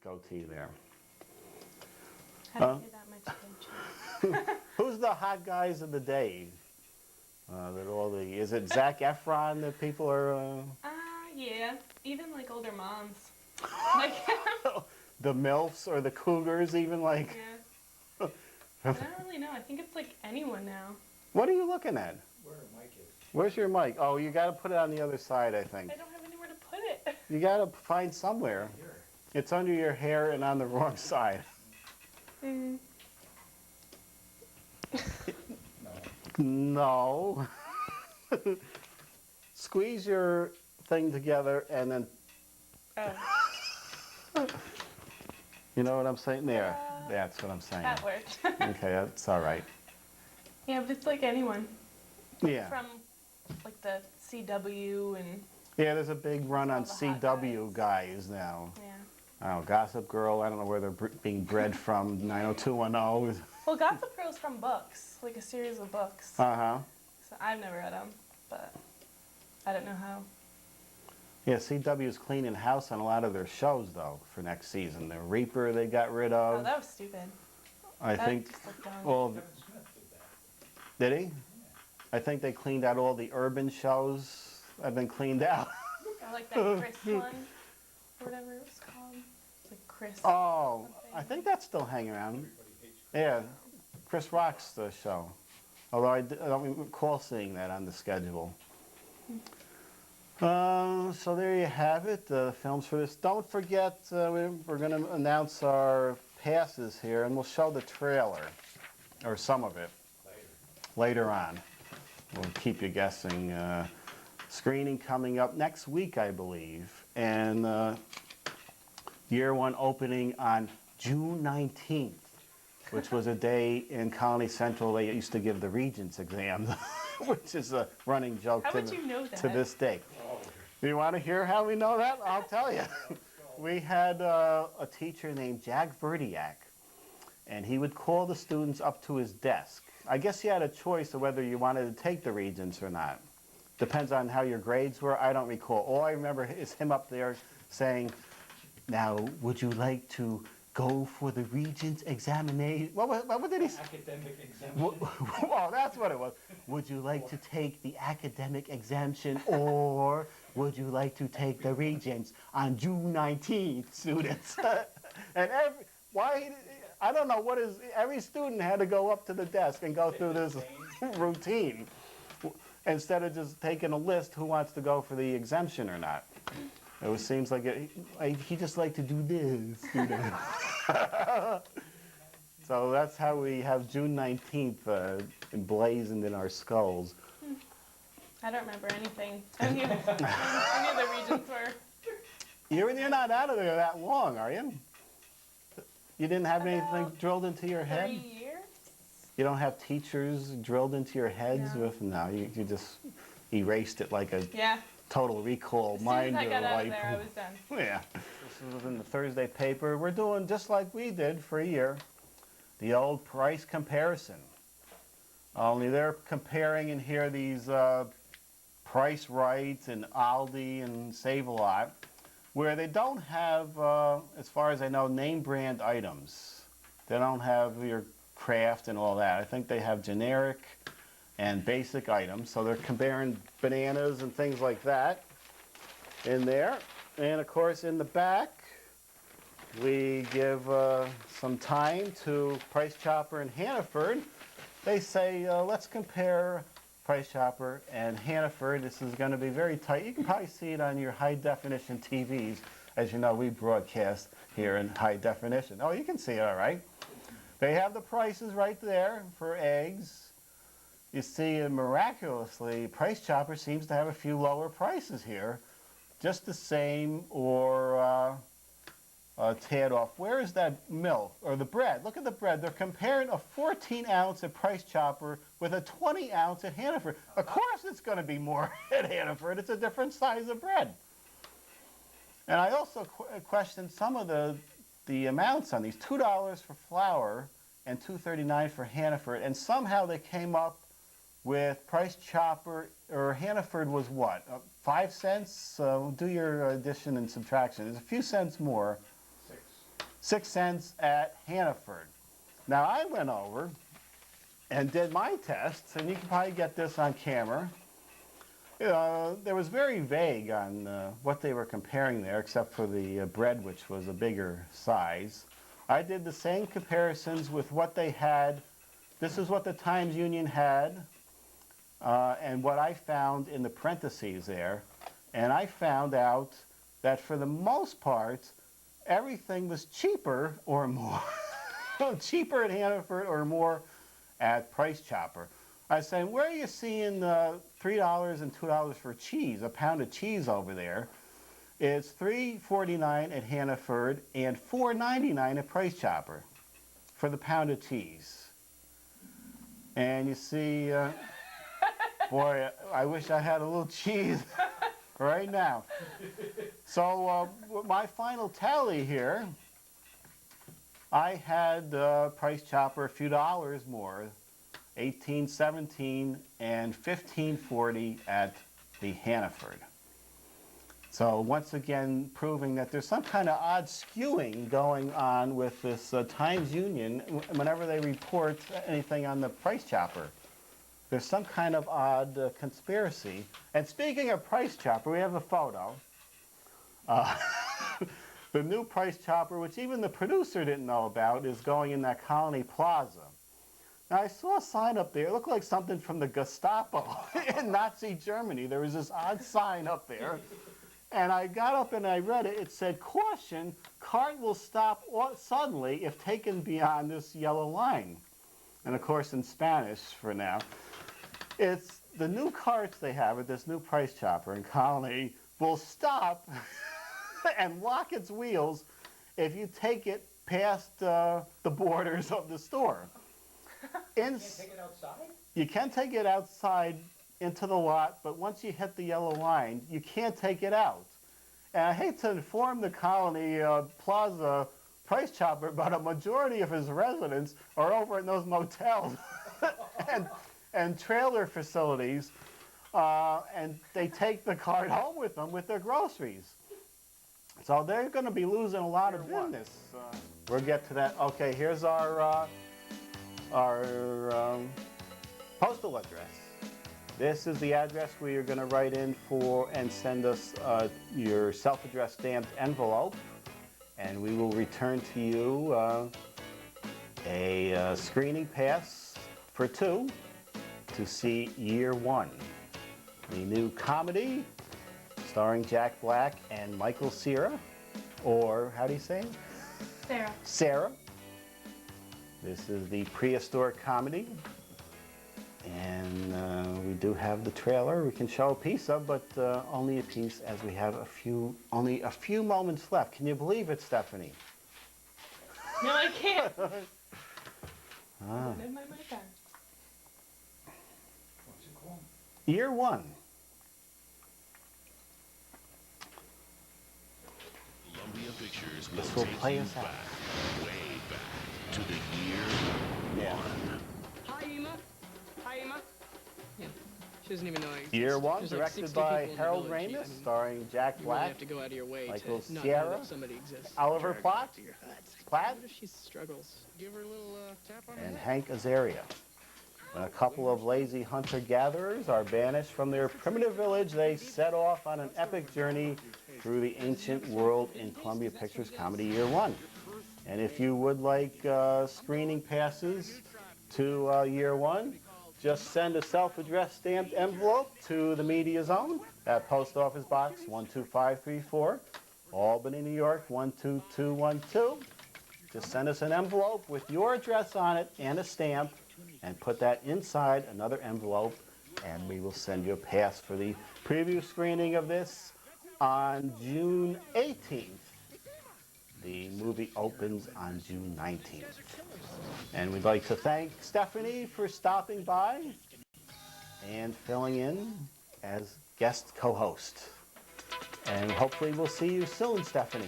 goatee there. I don't pay that much attention. Who's the hot guys of the day? Is it Zac Efron that people are? Yeah, even like older moms. Like, The MILFs or the Cougars, even like. yeah. I don't really know. I think it's like anyone now. What are you looking at? Where her mic is. Where's your mic? Oh, you got to put it on the other side, I think. I don't have anywhere to put it. You got to find somewhere. Here. It's under your hair and on the wrong side. Mm. No. Squeeze your thing together and then. Oh. You know what I'm saying? There. That's what I'm saying. That worked. Okay, that's all right. Yeah, but it's like anyone. Yeah. From like the CW and Yeah, there's a big run on All the hot CW guys now. yeah. Oh, Gossip Girl, I don't know where they're being bred from, 90210. Well, Gossip Girl's from books, like a series of books. Uh-huh. So I've never read them, but I don't know how. Yeah, CW is cleaning house on a lot of their shows, though, for next season. The Reaper they got rid Oh, of. that was stupid. I That think, just looked dumb. well, Kevin Smith did that. did he? I think they cleaned out all the urban shows have been cleaned out. I like that Chris one, or whatever it was called. It's like Chris. Oh, something. I think that's still hanging around. Everybody hates Chris. Yeah, Chris Rock's the show. Although I don't recall seeing that on the schedule. So there you have it, the films for this. Don't forget, we're going to announce our passes here, and we'll show the trailer, or some of it, later on. We'll keep you guessing. Screening coming up next week, I believe, and year one opening on June 19th, which was a day in Colony Central they used to give the Regents exams, which is a running joke How would you know to that? this day. You want to hear how we know that? I'll tell you. We had a teacher named Jack Virtiak, and he would call the students up to his desk. I guess he had a choice of whether you wanted to take the Regents or not. Depends on how your grades were. I don't recall. All I remember is him up there saying, "Now, would you like to go for the Regents examination?" What did he say? Academic exemption. Well, that's what it was. Would you like to take the academic exemption, or would you like to take the Regents on June 19th, students? And I don't know every student had to go up to the desk and go through this routine instead of just taking a list who wants to go for the exemption or not. It seems like he just liked to do this, you know. So that's how we have June 19th emblazoned in our skulls. I don't remember anything. I knew the Regents were. You're not out of there that long, are you? You didn't have anything About drilled into your head? 3 years? You don't have teachers drilled into your heads No. you just erased it like a Yeah. Total Recall As soon mind as I got out of wipe. there, I was done. Yeah. This was in the Thursday paper. We're doing just like we did for a year, the old price comparison. Only they're comparing in here these Price Right and Aldi and Save-A-Lot, where they don't have, as far as I know, name brand items. They don't have your Kraft and all that. I think they have generic and basic items. So they're comparing bananas and things like that in there. And of course, in the back, we give some time to Price Chopper and Hannaford. They say, let's compare Price Chopper and Hannaford. This is going to be very tight. You can probably see it on your high definition TVs. As you know, we broadcast here in high definition. Oh, you can see it all right. They have the prices right there for eggs. You see, miraculously, Price Chopper seems to have a few lower prices here. Just the same or a tad off. Where is that milk or the bread? Look at the bread. They're comparing a 14-ounce at Price Chopper with a 20-ounce at Hannaford. Of course it's going to be more at Hannaford. It's a different size of bread. And I also questioned some of the amounts on these. $2 for flour and $2.39 for Hannaford. And somehow they came up with Price Chopper, or Hannaford was what? 5 cents? Do your addition and subtraction. There's a few cents more. 6 cents at Hannaford. Now I went over and did my tests, and you can probably get this on camera. There was very vague on what they were comparing there, except for the bread, which was a bigger size. I did the same comparisons with what they had. This is what the Times Union had, and what I found in the parentheses there. And I found out that for the most part, everything was cheaper or more. Cheaper at Hannaford or more at Price Chopper. I was saying, where are you seeing $3 and $2 for cheese? A pound of cheese over there. It's $3.49 at Hannaford and $4.99 at Price Chopper for the pound of cheese. And you see, boy, I wish I had a little cheese right now. So my final tally here, I had Price Chopper a few dollars more, $18.17 and $15.40 at the Hannaford. So once again, proving that there's some kind of odd skewing going on with this Times Union whenever they report anything on the Price Chopper. There's some kind of odd conspiracy. And speaking of Price Chopper, we have a photo. The new Price Chopper, which even the producer didn't know about, is going in that Colony Plaza. Now, I saw a sign up there. It looked like something from the Gestapo in Nazi Germany. There was this odd sign up there. And I got up and I read it. It said, "Caution, cart will stop suddenly if taken beyond this yellow line." And of course, in Spanish for now. It's the new carts they have at this new Price Chopper in Colony will stop and lock its wheels if you take it past the borders of the store. You can't take it outside? You can take it outside into the lot, but once you hit the yellow line, you can't take it out. And I hate to inform the Colony Plaza Price Chopper, but a majority of his residents are over in those motels and trailer facilities, and they take the cart home with them with their groceries. So they're going to be losing a lot of business. We'll get to that. Okay, here's our postal address. This is the address where you're going to write in for and send us your self-addressed stamped envelope, and we will return to you a screening pass for 2 to see Year One, the new comedy starring Jack Black and Michael Cera, or how do you say it? Sarah. Sarah. This is the prehistoric comedy, and we do have the trailer we can show a piece of, but only a piece as we have only a few moments left. Can you believe it, Stephanie? No, I can't. Ah. I did my mic on. What's it called? Year One. Columbia Pictures This will will take play you us out. back, way back, to the year Yeah. one. Hi, Emma. Hi, Emma. Yeah, she doesn't even know I exist. Year One, There's like directed 60 by people in the Harold village. Ramis, I mean, starring Jack you really Black, have to go out of your way Michael to not know Cera, that somebody exists. Oliver Drag her Platt, back to your hut. Platt, What if she struggles? Give her a little tap on and her head. Hank Azaria. When a couple of lazy hunter-gatherers are banished from their primitive village, they set off on an epic journey through the ancient world in Columbia Pictures Comedy Year One. And if you would like screening passes to Year One, just send a self-addressed stamped envelope to the Media Zone at Post Office Box 12534, Albany, New York 12212. Just send us an envelope with your address on it and a stamp, and put that inside another envelope, and we will send you a pass for the preview screening of this on June 18th. The movie opens on June 19th. And we'd like to thank Stephanie for stopping by and filling in as guest co-host. And hopefully we'll see you soon, Stephanie.